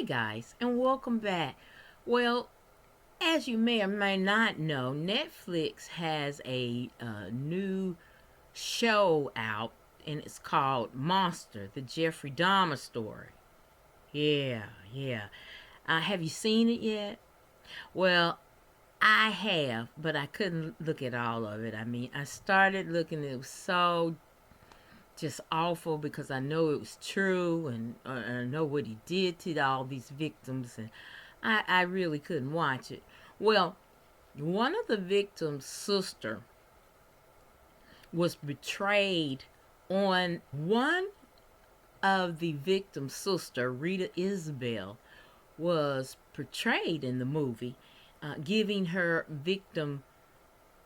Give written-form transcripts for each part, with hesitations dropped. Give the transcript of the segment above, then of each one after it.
guys, and welcome back. Well, as you may or may not know, Netflix has a new show out, and it's called Monster, the Jeffrey Dahmer story. Yeah, yeah. Have you seen it yet? Well, I have, but I couldn't look at all of it. I mean, I started looking, it was so just awful because I know it was true, and I know what he did to all these victims, and I really couldn't watch it. Well, one of the victims' sister was betrayed on one of the victim's sister, Rita Isabelle, was portrayed in the movie, giving her victim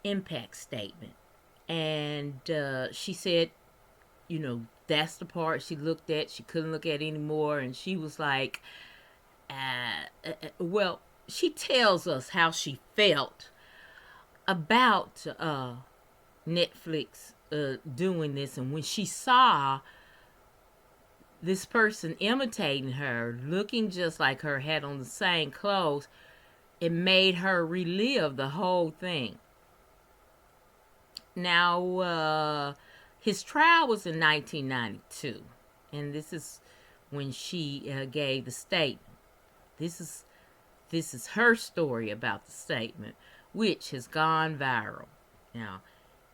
impact statement. And she said, that's the part she looked at. She couldn't look at anymore. And she was like, well, she tells us how she felt about Netflix doing this. And when she saw this person imitating her, looking just like her, had on the same clothes, it made her relive the whole thing. Now, his trial was in 1992, and this is when she gave the statement. This is her story about the statement, which has gone viral. Now,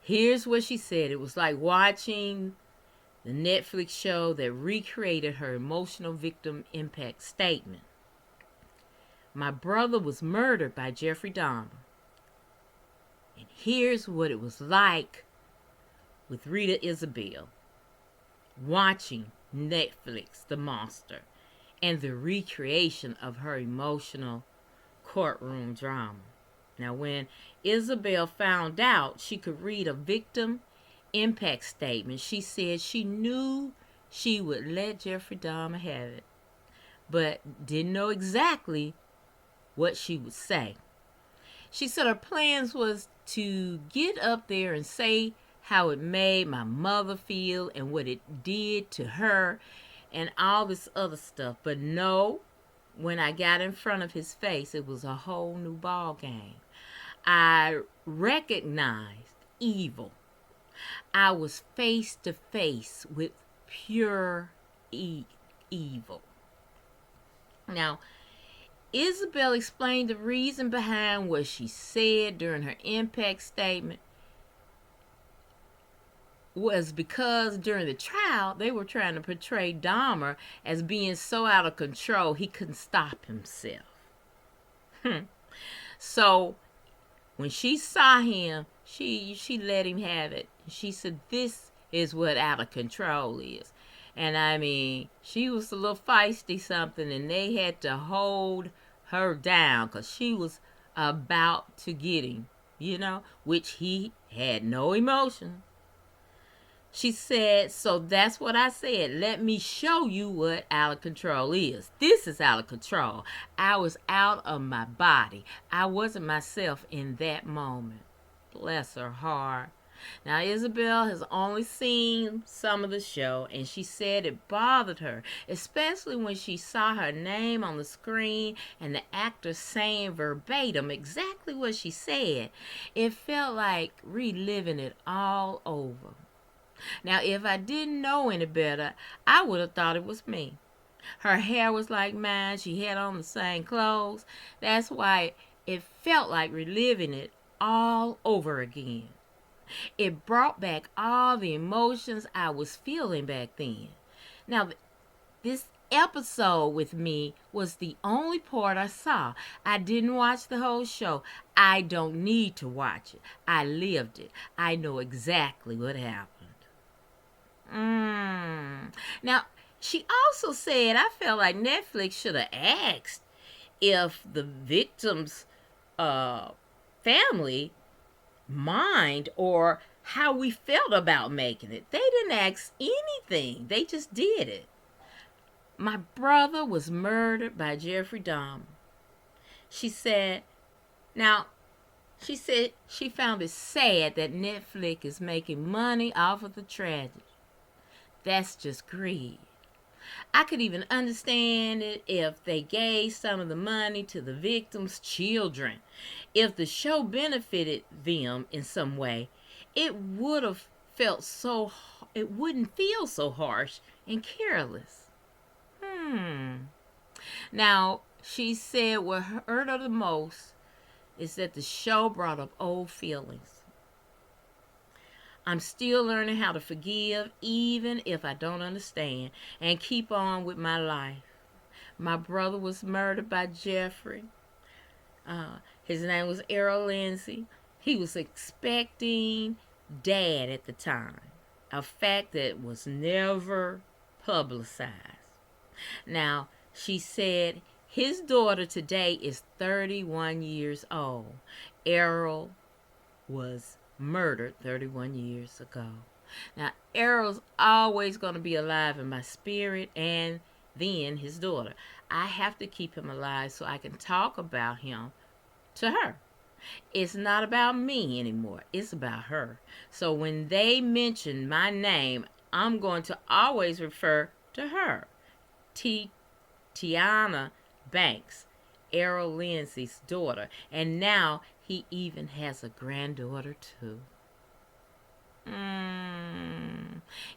here's what she said. It was like watching the Netflix show that recreated her emotional victim impact statement. My brother was murdered by Jeffrey Dahmer. And here's what it was like with Rita Isabelle watching Netflix, The Monster, and the recreation of her emotional courtroom drama. Now, when Isabelle found out she could read a victim impact statement, she said she knew she would let Jeffrey Dahmer have it, but didn't know exactly what she would say. She said her plans was to get up there and say how it made my mother feel and what it did to her and all this other stuff. But no, when I got in front of his face, it was a whole new ball game. I recognized evil. I was face to face with pure evil. Now, Isabelle explained the reason behind what she said during her impact statement was because during the trial, they were trying to portray Dahmer as being so out of control he couldn't stop himself. So when she saw him, she let him have it. She said, this is what out of control is. And I mean, she was a little feisty something, and they had to hold her down because she was about to get him, which he had no emotion. She said, so that's what I said. Let me show you what out of control is. This is out of control. I was out of my body. I wasn't myself in that moment. Bless her heart. Now, Isabelle has only seen some of the show, and she said it bothered her, especially when she saw her name on the screen and the actor saying verbatim exactly what she said. It felt like reliving it all over. Now, if I didn't know any better, I would have thought it was me. Her hair was like mine. She had on the same clothes. That's why it felt like reliving it all over again. It brought back all the emotions I was feeling back then. Now, this episode with me was the only part I saw. I didn't watch the whole show. I don't need to watch it. I lived it. I know exactly what happened. Now, she also said I felt like Netflix should have asked if the victim's family mind or how we felt about making it. They didn't ask anything. They just did it. My brother was murdered by Jeffrey Dahmer. She said she found it sad that Netflix is making money off of the tragedy. That's just greed. I could even understand it if they gave some of the money to the victims' children. If the show benefited them in some way, it would have felt so it wouldn't feel so harsh and careless. Now, she said what hurt her the most is that the show brought up old feelings. I'm still learning how to forgive even if I don't understand and keep on with my life. My brother was murdered by Jeffrey. His name was Errol Lindsay. He was expecting dad at the time, a fact that was never publicized. Now, she said his daughter today is 31 years old. Errol was murdered 31 years ago. Now, Errol's always going to be alive in my spirit, and then his daughter. I have to keep him alive so I can talk about him to her. It's not about me anymore. It's about her. So when they mention my name, I'm going to always refer to her. Tiana Banks, Errol Lindsay's daughter. And now he even has a granddaughter too.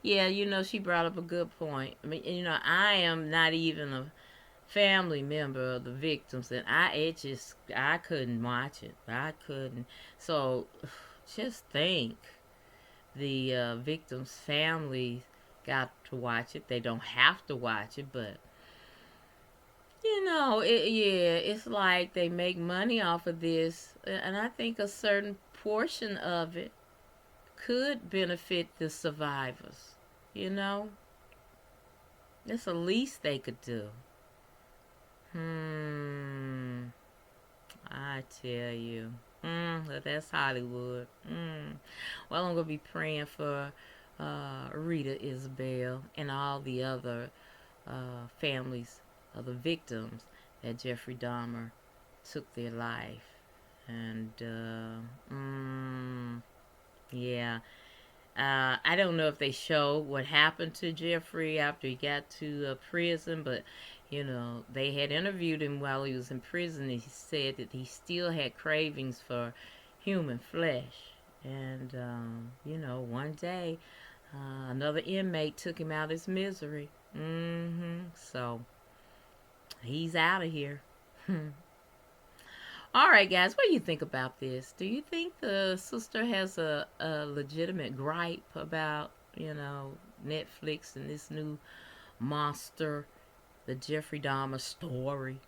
Yeah, she brought up a good point. I mean, I am not even a family member of the victims, and I couldn't watch it. I couldn't. So just think, the victims' families got to watch it. They don't have to watch it, but it's like they make money off of this, and I think a certain portion of it could benefit the survivors. That's the least they could do. I tell you. That's Hollywood. Well, I'm going to be praying for Rita Isabelle and all the other families of the victims that Jeffrey Dahmer took their life. And, yeah. I don't know if they show what happened to Jeffrey after he got to prison, but they had interviewed him while he was in prison, and he said that he still had cravings for human flesh. And one day another inmate took him out of his misery. So he's out of here. All right, guys, what do you think about this? Do you think the sister has a legitimate gripe about, Netflix and this new monster, the Jeffrey Dahmer story?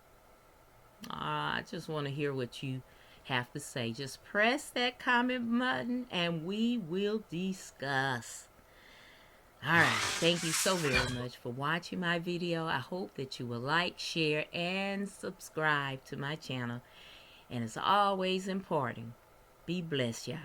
I just want to hear what you have to say. Just press that comment button and we will discuss. All right, thank you so very much for watching my video. I hope that you will like, share, and subscribe to my channel. And it's always important. Be blessed, y'all.